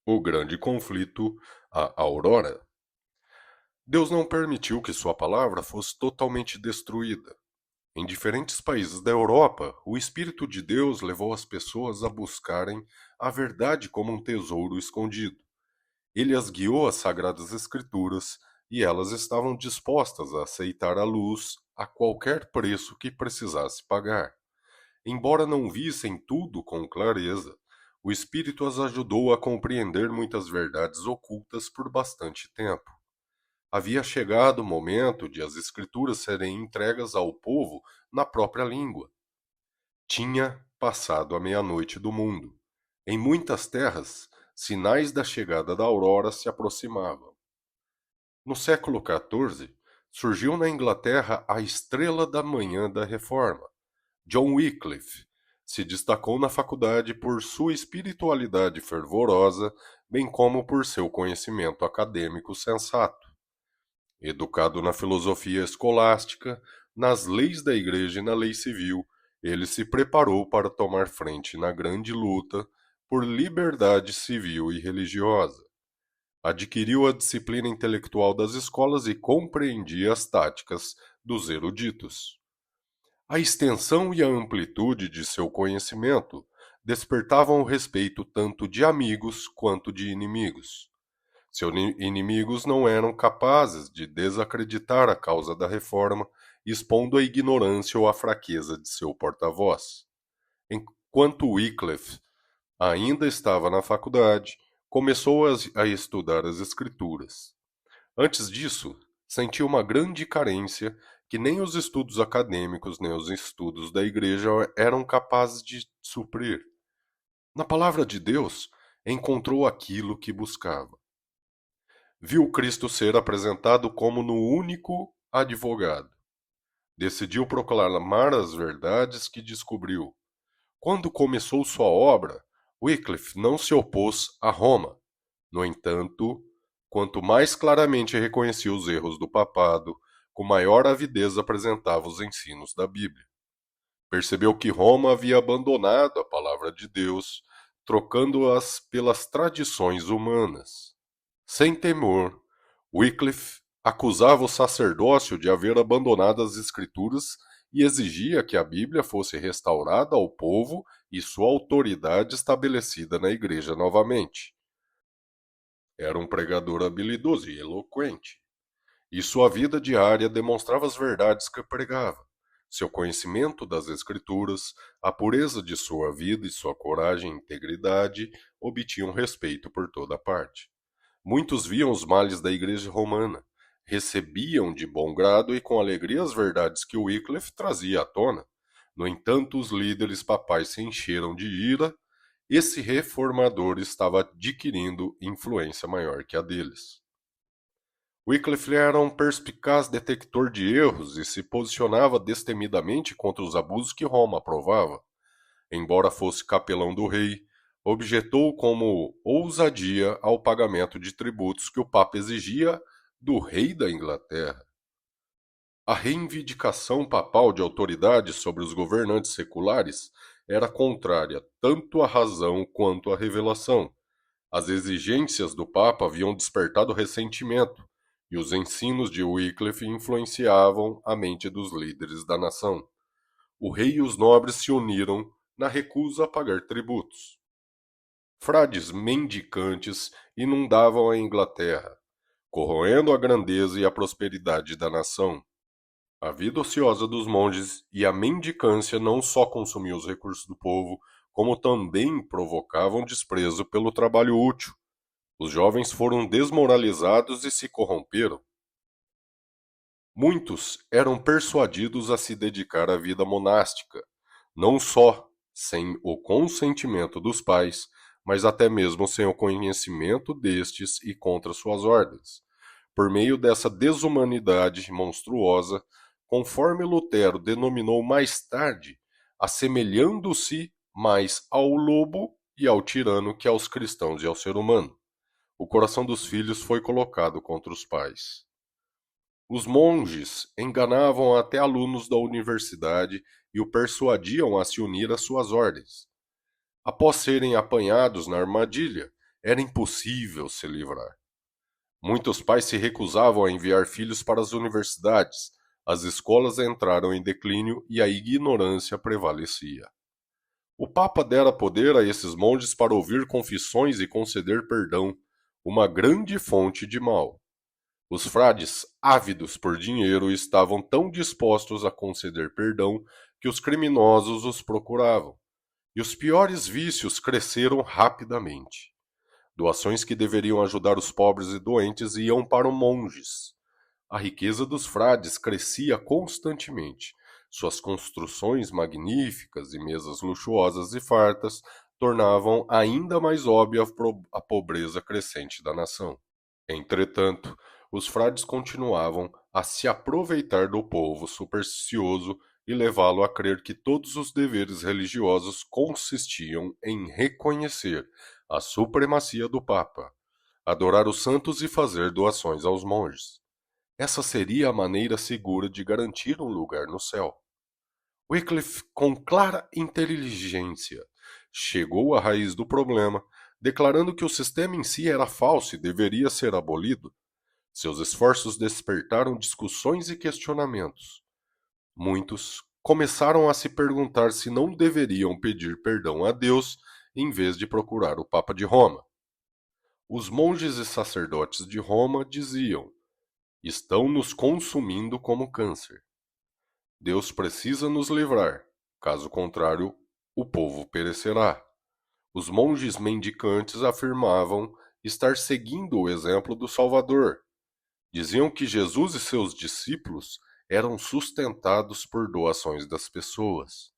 O grande conflito, a Aurora. Deus não permitiu que sua palavra fosse totalmente destruída. Em diferentes países da Europa, o Espírito de Deus levou as pessoas a buscarem a verdade como um tesouro escondido. Ele as guiou às Sagradas Escrituras e elas estavam dispostas a aceitar a luz a qualquer preço que precisasse pagar. Embora não vissem tudo com clareza, o Espírito as ajudou a compreender muitas verdades ocultas por bastante tempo. Havia chegado o momento de as Escrituras serem entregas ao povo na própria língua. Tinha passado a meia-noite do mundo. Em muitas terras, sinais da chegada da aurora se aproximavam. No século XIV, surgiu na Inglaterra a estrela da manhã da Reforma. John Wycliffe se destacou na faculdade por sua espiritualidade fervorosa, bem como por seu conhecimento acadêmico sensato. Educado na filosofia escolástica, nas leis da Igreja e na lei civil, ele se preparou para tomar frente na grande luta por liberdade civil e religiosa. Adquiriu a disciplina intelectual das escolas e compreendia as táticas dos eruditos. A extensão e a amplitude de seu conhecimento despertavam o respeito tanto de amigos quanto de inimigos. Seus inimigos não eram capazes de desacreditar a causa da reforma, expondo a ignorância ou a fraqueza de seu porta-voz. Enquanto Wycliffe ainda estava na faculdade, começou a estudar as Escrituras. Antes disso, sentiu uma grande carência que nem os estudos acadêmicos nem os estudos da igreja eram capazes de suprir. Na palavra de Deus, encontrou aquilo que buscava. Viu Cristo ser apresentado como no único advogado. Decidiu proclamar as verdades que descobriu. Quando começou sua obra, Wycliffe não se opôs a Roma. No entanto, quanto mais claramente reconhecia os erros do papado, com maior avidez apresentava os ensinos da Bíblia. Percebeu que Roma havia abandonado a palavra de Deus, trocando-as pelas tradições humanas. Sem temor, Wycliffe acusava o sacerdócio de haver abandonado as Escrituras e exigia que a Bíblia fosse restaurada ao povo e sua autoridade estabelecida na Igreja novamente. Era um pregador habilidoso e eloquente, e sua vida diária demonstrava as verdades que pregava. Seu conhecimento das Escrituras, a pureza de sua vida e sua coragem e integridade obtinham respeito por toda parte. Muitos viam os males da Igreja Romana, recebiam de bom grado e com alegria as verdades que Wycliffe trazia à tona. No entanto, os líderes papais se encheram de ira. Esse reformador estava adquirindo influência maior que a deles. Wycliffe era um perspicaz detector de erros e se posicionava destemidamente contra os abusos que Roma aprovava. Embora fosse capelão do rei, objetou como ousadia ao pagamento de tributos que o Papa exigia do rei da Inglaterra. A reivindicação papal de autoridade sobre os governantes seculares era contrária tanto à razão quanto à revelação. As exigências do Papa haviam despertado ressentimento, e os ensinos de Wycliffe influenciavam a mente dos líderes da nação. O rei e os nobres se uniram na recusa a pagar tributos. Frades mendicantes inundavam a Inglaterra, corroendo a grandeza e a prosperidade da nação. A vida ociosa dos monges e a mendicância não só consumiam os recursos do povo, como também provocavam desprezo pelo trabalho útil. Os jovens foram desmoralizados e se corromperam. Muitos eram persuadidos a se dedicar à vida monástica, não só sem o consentimento dos pais, mas até mesmo sem o conhecimento destes e contra suas ordens. Por meio dessa desumanidade monstruosa, conforme Lutero denominou mais tarde, assemelhando-se mais ao lobo e ao tirano que aos cristãos e ao ser humano. O coração dos filhos foi colocado contra os pais. Os monges enganavam até alunos da universidade e o persuadiam a se unir às suas ordens. Após serem apanhados na armadilha, era impossível se livrar. Muitos pais se recusavam a enviar filhos para as universidades, as escolas entraram em declínio e a ignorância prevalecia. O Papa dera poder a esses monges para ouvir confissões e conceder perdão, uma grande fonte de mal. Os frades, ávidos por dinheiro, estavam tão dispostos a conceder perdão que os criminosos os procuravam, e os piores vícios cresceram rapidamente. Doações que deveriam ajudar os pobres e doentes iam para os monges. A riqueza dos frades crescia constantemente. Suas construções magníficas e mesas luxuosas e fartas tornavam ainda mais óbvia a pobreza crescente da nação. Entretanto, os frades continuavam a se aproveitar do povo supersticioso e levá-lo a crer que todos os deveres religiosos consistiam em reconhecer a supremacia do Papa, adorar os santos e fazer doações aos monges. Essa seria a maneira segura de garantir um lugar no céu. Wycliffe, com clara inteligência, chegou à raiz do problema, declarando que o sistema em si era falso e deveria ser abolido. Seus esforços despertaram discussões e questionamentos. Muitos começaram a se perguntar se não deveriam pedir perdão a Deus em vez de procurar o Papa de Roma. Os monges e sacerdotes de Roma diziam: estão nos consumindo como câncer. Deus precisa nos livrar, caso contrário, o povo perecerá. Os monges mendicantes afirmavam estar seguindo o exemplo do Salvador. Diziam que Jesus e seus discípulos eram sustentados por doações das pessoas.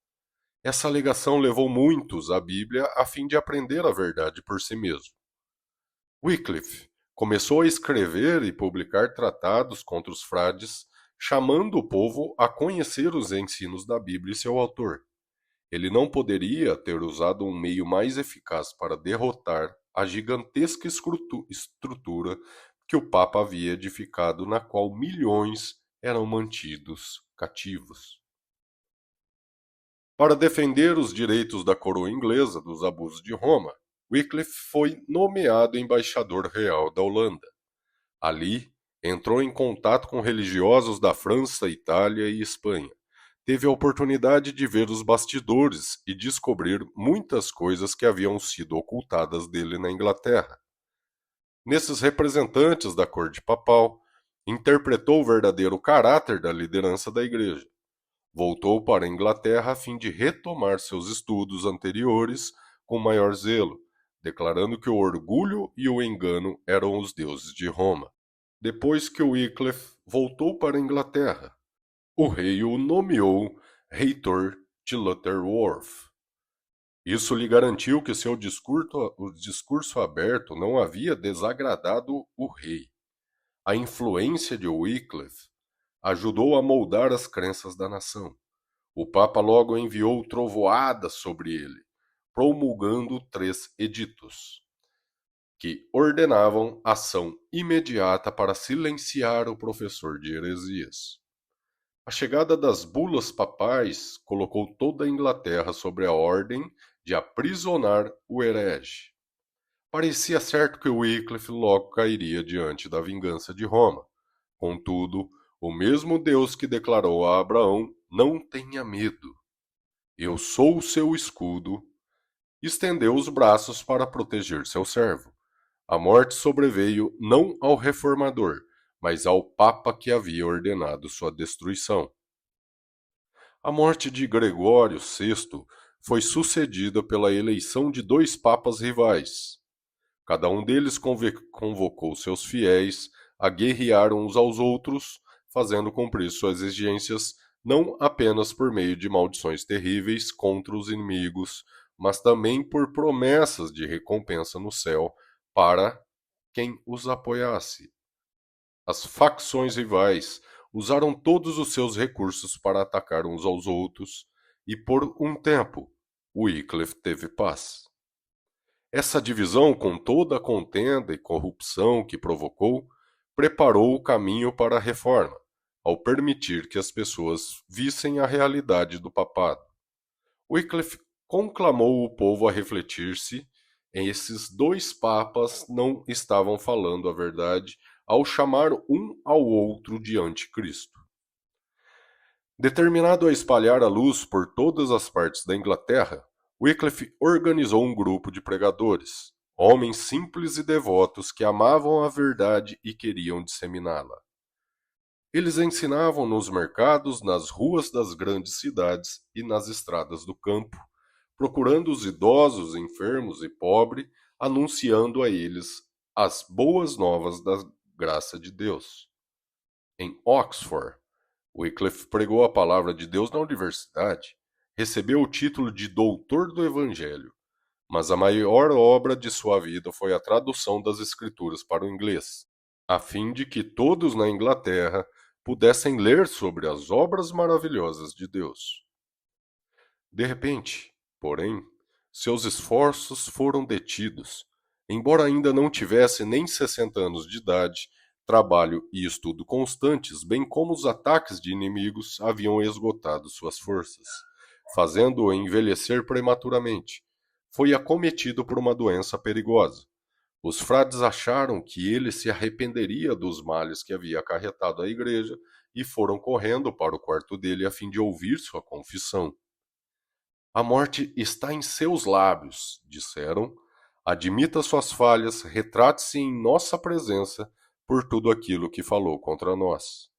Essa alegação levou muitos à Bíblia a fim de aprender a verdade por si mesmo. Wycliffe começou a escrever e publicar tratados contra os frades, chamando o povo a conhecer os ensinos da Bíblia e seu autor. Ele não poderia ter usado um meio mais eficaz para derrotar a gigantesca estrutura que o Papa havia edificado, na qual milhões eram mantidos cativos. Para defender os direitos da coroa inglesa dos abusos de Roma, Wycliffe foi nomeado embaixador real da Holanda. Ali, entrou em contato com religiosos da França, Itália e Espanha. Teve a oportunidade de ver os bastidores e descobrir muitas coisas que haviam sido ocultadas dele na Inglaterra. Nesses representantes da corte papal, interpretou o verdadeiro caráter da liderança da Igreja. Voltou para a Inglaterra a fim de retomar seus estudos anteriores com maior zelo, declarando que o orgulho e o engano eram os deuses de Roma. Depois que Wycliffe voltou para a Inglaterra, o rei o nomeou reitor de Lutterworth. Isso lhe garantiu que seu discurso aberto não havia desagradado o rei. A influência de Wycliffe ajudou a moldar as crenças da nação. O Papa logo enviou trovoadas sobre ele, promulgando 3 editos, que ordenavam ação imediata para silenciar o professor de heresias. A chegada das bulas papais colocou toda a Inglaterra sobre a ordem de aprisionar o herege. Parecia certo que Wycliffe logo cairia diante da vingança de Roma. Contudo, o mesmo Deus que declarou a Abraão: não tenha medo, eu sou o seu escudo, estendeu os braços para proteger seu servo. A morte sobreveio não ao reformador, mas ao Papa que havia ordenado sua destruição. A morte de Gregório VI foi sucedida pela eleição de 2 papas rivais. Cada um deles convocou seus fiéis a guerrear uns aos outros, fazendo cumprir suas exigências não apenas por meio de maldições terríveis contra os inimigos, mas também por promessas de recompensa no céu para quem os apoiasse. As facções rivais usaram todos os seus recursos para atacar uns aos outros, e por um tempo Wycliffe teve paz. Essa divisão, com toda a contenda e corrupção que provocou, preparou o caminho para a reforma, ao permitir que as pessoas vissem a realidade do papado. Wycliffe conclamou o povo a refletir-se esses dois papas não estavam falando a verdade ao chamar um ao outro de anticristo. Determinado a espalhar a luz por todas as partes da Inglaterra, Wycliffe organizou um grupo de pregadores, homens simples e devotos que amavam a verdade e queriam disseminá-la. Eles ensinavam nos mercados, nas ruas das grandes cidades e nas estradas do campo, procurando os idosos, enfermos e pobres, anunciando a eles as boas novas da graça de Deus. Em Oxford, Wycliffe pregou a palavra de Deus na universidade, recebeu o título de Doutor do Evangelho, mas a maior obra de sua vida foi a tradução das Escrituras para o inglês, a fim de que todos na Inglaterra pudessem ler sobre as obras maravilhosas de Deus. De repente, porém, seus esforços foram detidos. Embora ainda não tivesse nem 60 anos de idade, trabalho e estudo constantes, bem como os ataques de inimigos, haviam esgotado suas forças, fazendo-o envelhecer prematuramente. Foi acometido por uma doença perigosa. Os frades acharam que ele se arrependeria dos males que havia acarretado à igreja e foram correndo para o quarto dele a fim de ouvir sua confissão. A morte está em seus lábios, disseram. Admita suas falhas, retrate-se em nossa presença por tudo aquilo que falou contra nós.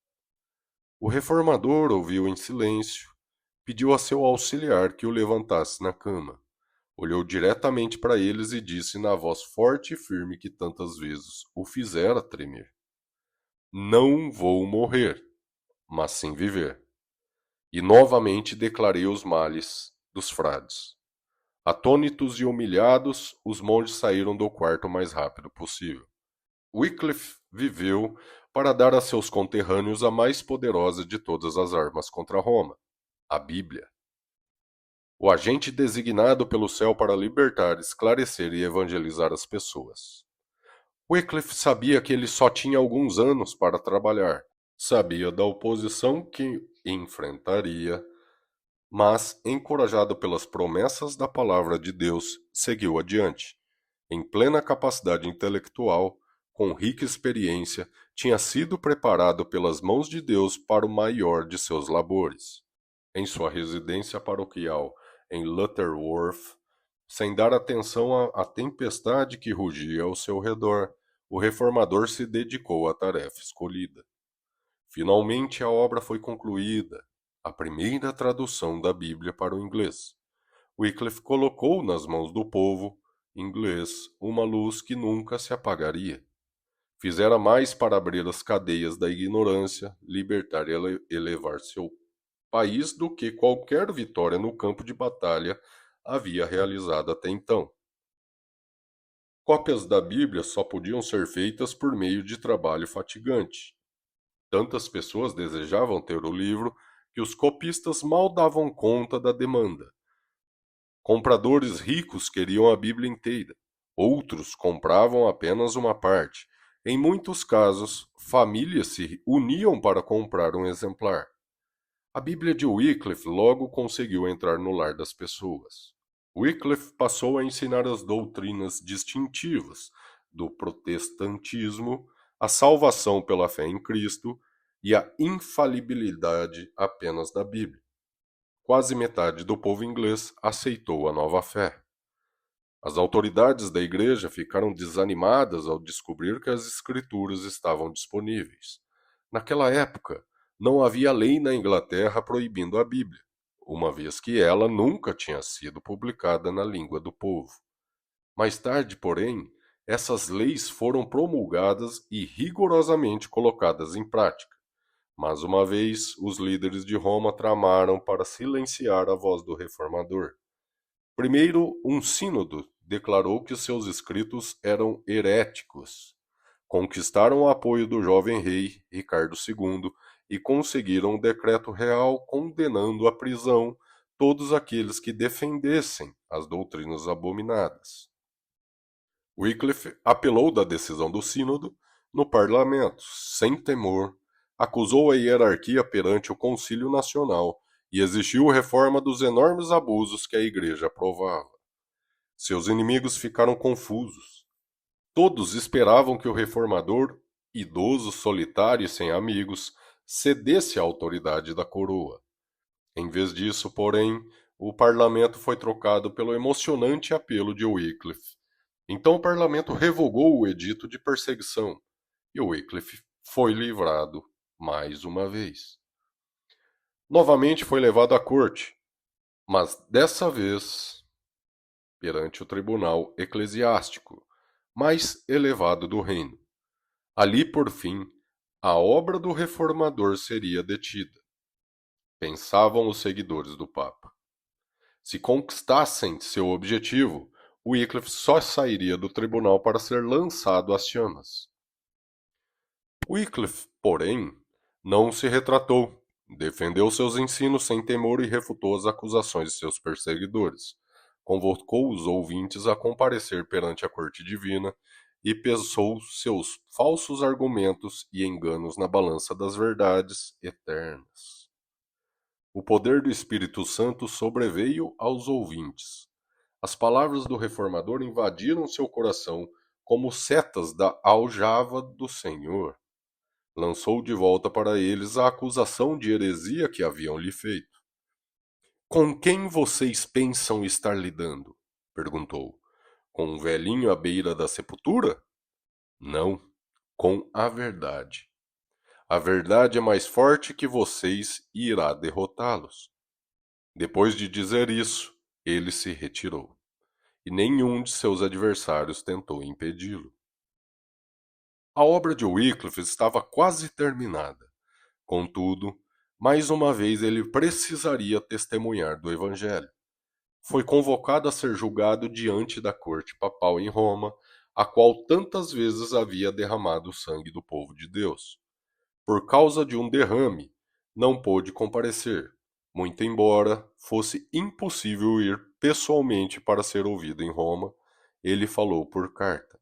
O reformador ouviu em silêncio, pediu a seu auxiliar que o levantasse na cama. Olhou diretamente para eles e disse na voz forte e firme que tantas vezes o fizera tremer: Não vou morrer, mas sim viver. E novamente declarei os males dos frades. Atônitos e humilhados, os monges saíram do quarto o mais rápido possível. Wycliffe viveu para dar a seus conterrâneos a mais poderosa de todas as armas contra Roma, a Bíblia. O agente designado pelo céu para libertar, esclarecer e evangelizar as pessoas. Wycliffe sabia que ele só tinha alguns anos para trabalhar. Sabia da oposição que enfrentaria, mas, encorajado pelas promessas da palavra de Deus, seguiu adiante. Em plena capacidade intelectual, com rica experiência, tinha sido preparado pelas mãos de Deus para o maior de seus labores. Em sua residência paroquial em Lutterworth, sem dar atenção à tempestade que rugia ao seu redor, o reformador se dedicou à tarefa escolhida. Finalmente a obra foi concluída, a primeira tradução da Bíblia para o inglês. Wycliffe colocou nas mãos do povo inglês uma luz que nunca se apagaria. Fizera mais para abrir as cadeias da ignorância, libertar e elevar seu país do que qualquer vitória no campo de batalha havia realizado até então. Cópias da Bíblia só podiam ser feitas por meio de trabalho fatigante. Tantas pessoas desejavam ter o livro que os copistas mal davam conta da demanda. Compradores ricos queriam a Bíblia inteira, outros compravam apenas uma parte. Em muitos casos, famílias se uniam para comprar um exemplar. A Bíblia de Wycliffe logo conseguiu entrar no lar das pessoas. Wycliffe passou a ensinar as doutrinas distintivas do protestantismo, a salvação pela fé em Cristo e a infalibilidade apenas da Bíblia. Quase metade do povo inglês aceitou a nova fé. As autoridades da igreja ficaram desanimadas ao descobrir que as escrituras estavam disponíveis. Naquela época, não havia lei na Inglaterra proibindo a Bíblia, uma vez que ela nunca tinha sido publicada na língua do povo. Mais tarde, porém, essas leis foram promulgadas e rigorosamente colocadas em prática. Mas uma vez, os líderes de Roma tramaram para silenciar a voz do reformador. Primeiro, um sínodo declarou que seus escritos eram heréticos. Conquistaram o apoio do jovem rei Ricardo II e conseguiram um decreto real condenando à prisão todos aqueles que defendessem as doutrinas abominadas. Wycliffe apelou da decisão do sínodo no parlamento, sem temor, acusou a hierarquia perante o Concílio Nacional e exigiu reforma dos enormes abusos que a igreja aprovava. Seus inimigos ficaram confusos. Todos esperavam que o reformador, idoso, solitário e sem amigos, cedesse à autoridade da coroa. Em vez disso, porém, o parlamento foi trocado pelo emocionante apelo de Wycliffe. Então o parlamento revogou o edito de perseguição e Wycliffe foi livrado mais uma vez. Novamente foi levado à corte, mas dessa vez perante o tribunal eclesiástico mais elevado do reino. Ali, por fim, a obra do reformador seria detida, pensavam os seguidores do Papa. Se conquistassem seu objetivo, Wycliffe só sairia do tribunal para ser lançado às chamas. Wycliffe, porém, não se retratou, defendeu seus ensinos sem temor e refutou as acusações de seus perseguidores. Convocou os ouvintes a comparecer perante a corte divina e pesou seus falsos argumentos e enganos na balança das verdades eternas. O poder do Espírito Santo sobreveio aos ouvintes. As palavras do reformador invadiram seu coração como setas da aljava do Senhor. Lançou de volta para eles a acusação de heresia que haviam lhe feito. Com quem vocês pensam estar lidando? Perguntou. Com um velhinho à beira da sepultura? Não, com a verdade. A verdade é mais forte que vocês e irá derrotá-los. Depois de dizer isso, ele se retirou, e nenhum de seus adversários tentou impedi-lo. A obra de Wycliffe estava quase terminada. Contudo, mais uma vez ele precisaria testemunhar do Evangelho. Foi convocado a ser julgado diante da corte papal em Roma, a qual tantas vezes havia derramado o sangue do povo de Deus. Por causa de um derrame, não pôde comparecer, muito embora fosse impossível ir pessoalmente para ser ouvido em Roma, ele falou por carta.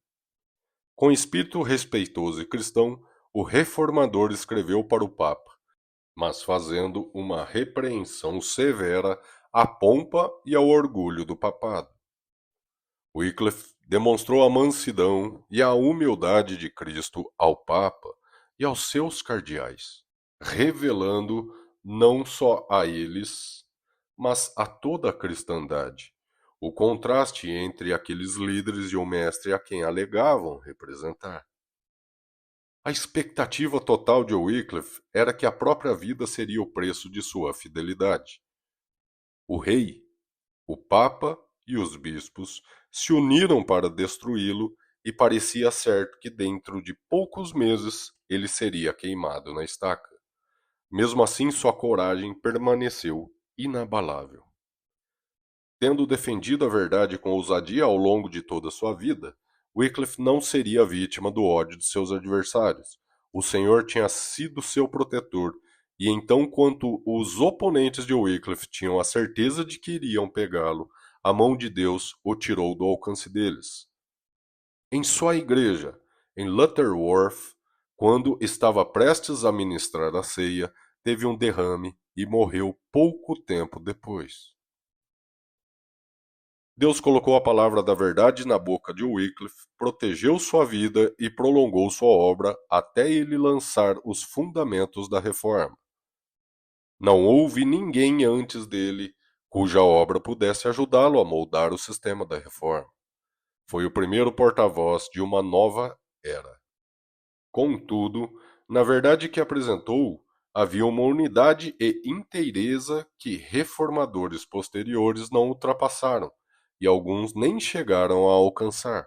Com espírito respeitoso e cristão, o reformador escreveu para o Papa, mas fazendo uma repreensão severa à pompa e ao orgulho do papado. Wycliffe demonstrou a mansidão e a humildade de Cristo ao Papa e aos seus cardeais, revelando não só a eles, mas a toda a cristandade, o contraste entre aqueles líderes e o mestre a quem alegavam representar. A expectativa total de Wycliffe era que a própria vida seria o preço de sua fidelidade. O rei, o papa e os bispos se uniram para destruí-lo e parecia certo que dentro de poucos meses ele seria queimado na estaca. Mesmo assim, sua coragem permaneceu inabalável. Tendo defendido a verdade com ousadia ao longo de toda a sua vida, Wycliffe não seria vítima do ódio de seus adversários. O Senhor tinha sido seu protetor, e então, quanto os oponentes de Wycliffe tinham a certeza de que iriam pegá-lo, a mão de Deus o tirou do alcance deles. Em sua igreja, em Lutterworth, quando estava prestes a ministrar a ceia, teve um derrame e morreu pouco tempo depois. Deus colocou a palavra da verdade na boca de Wycliffe, protegeu sua vida e prolongou sua obra até ele lançar os fundamentos da reforma. Não houve ninguém antes dele cuja obra pudesse ajudá-lo a moldar o sistema da reforma. Foi o primeiro porta-voz de uma nova era. Contudo, na verdade que apresentou, havia uma unidade e inteireza que reformadores posteriores não ultrapassaram, e alguns nem chegaram a alcançar.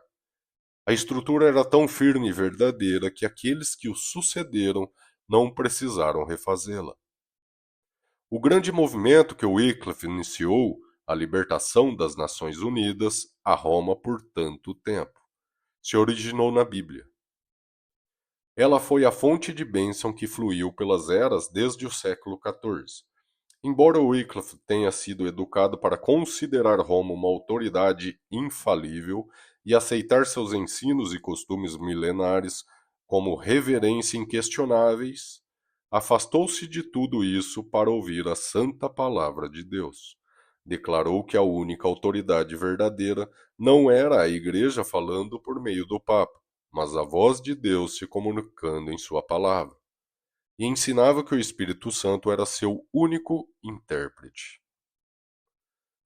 A estrutura era tão firme e verdadeira que aqueles que o sucederam não precisaram refazê-la. O grande movimento que Wycliffe iniciou, a libertação das Nações Unidas, a Roma por tanto tempo, se originou na Bíblia. Ela foi a fonte de bênção que fluiu pelas eras desde o século XIV. Embora Wycliffe tenha sido educado para considerar Roma uma autoridade infalível e aceitar seus ensinos e costumes milenares como reverência inquestionáveis, afastou-se de tudo isso para ouvir a santa palavra de Deus. declarou que a única autoridade verdadeira não era a Igreja falando por meio do Papa, mas a voz de Deus se comunicando em sua palavra, e ensinava que o Espírito Santo era seu único intérprete.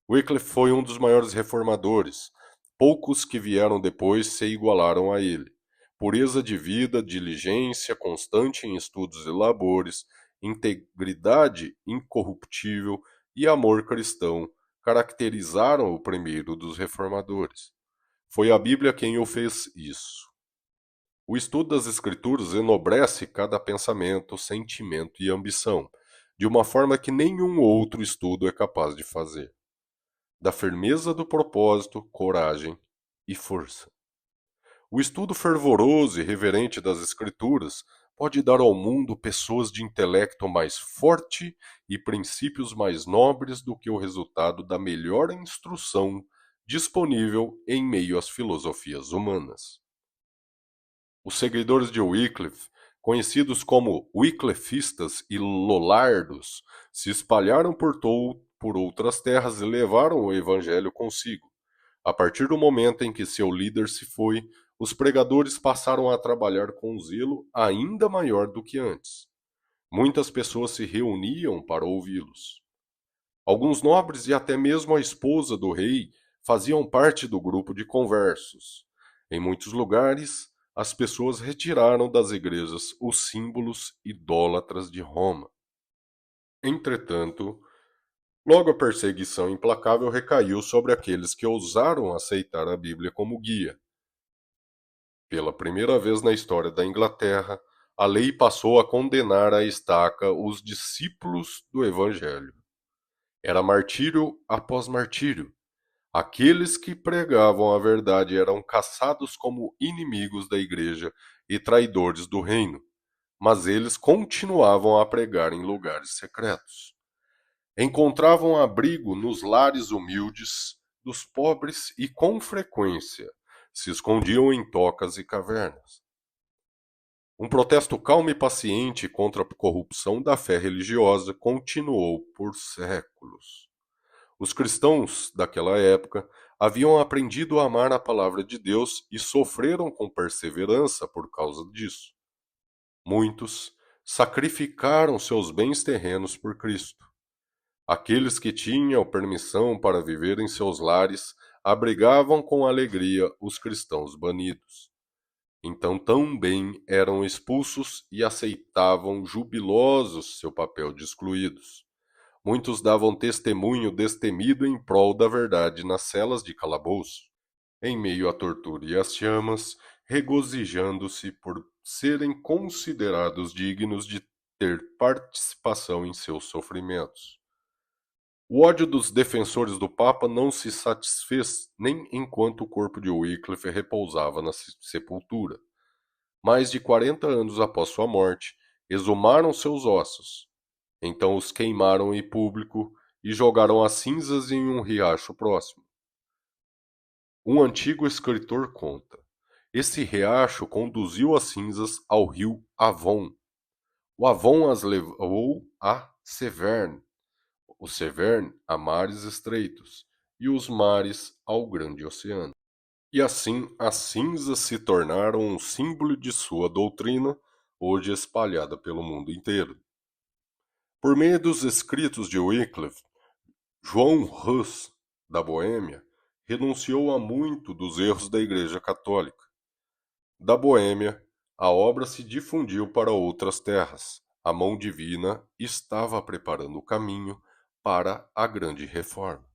Wycliffe foi um dos maiores reformadores. Poucos que vieram depois se igualaram a ele. Pureza de vida, diligência constante em estudos e labores, integridade incorruptível e amor cristão caracterizaram o primeiro dos reformadores. Foi a Bíblia quem o fez isso. O estudo das Escrituras enobrece cada pensamento, sentimento e ambição, de uma forma que nenhum outro estudo é capaz de fazer. Da firmeza do propósito, coragem e força. O estudo fervoroso e reverente das Escrituras pode dar ao mundo pessoas de intelecto mais forte e princípios mais nobres do que o resultado da melhor instrução disponível em meio às filosofias humanas. Os seguidores de Wycliffe, conhecidos como Wyclifistas e Lollardos, se espalharam por outras terras e levaram o evangelho consigo. A partir do momento em que seu líder se foi, os pregadores passaram a trabalhar com zelo ainda maior do que antes. Muitas pessoas se reuniam para ouvi-los. Alguns nobres e até mesmo a esposa do rei faziam parte do grupo de conversos. Em muitos lugares, as pessoas retiraram das igrejas os símbolos idólatras de Roma. Entretanto, logo a perseguição implacável recaiu sobre aqueles que ousaram aceitar a Bíblia como guia. Pela primeira vez na história da Inglaterra, a lei passou a condenar à estaca os discípulos do Evangelho. Era martírio após martírio. Aqueles que pregavam a verdade eram caçados como inimigos da Igreja e traidores do reino, mas eles continuavam a pregar em lugares secretos. Encontravam abrigo nos lares humildes dos pobres e, com frequência, se escondiam em tocas e cavernas. Um protesto calmo e paciente contra a corrupção da fé religiosa continuou por séculos. Os cristãos daquela época haviam aprendido a amar a palavra de Deus e sofreram com perseverança por causa disso. Muitos sacrificaram seus bens terrenos por Cristo. Aqueles que tinham permissão para viver em seus lares abrigavam com alegria os cristãos banidos. Então também eram expulsos e aceitavam jubilosos seu papel de excluídos. Muitos davam testemunho destemido em prol da verdade nas celas de calabouço, em meio à tortura e às chamas, regozijando-se por serem considerados dignos de ter participação em seus sofrimentos. O ódio dos defensores do Papa não se satisfez nem enquanto o corpo de Wycliffe repousava na sepultura. Mais de 40 anos após sua morte, exumaram seus ossos. Então os queimaram em público e jogaram as cinzas em um riacho próximo. Um antigo escritor conta: esse riacho conduziu as cinzas ao rio Avon. O Avon as levou a Severn, o Severn a mares estreitos, e os mares ao grande oceano. E assim as cinzas se tornaram um símbolo de sua doutrina, hoje espalhada pelo mundo inteiro. Por meio dos escritos de Wycliffe, João Hus, da Boêmia, renunciou a muito dos erros da Igreja Católica. Da Boêmia, a obra se difundiu para outras terras. A mão divina estava preparando o caminho para a grande reforma.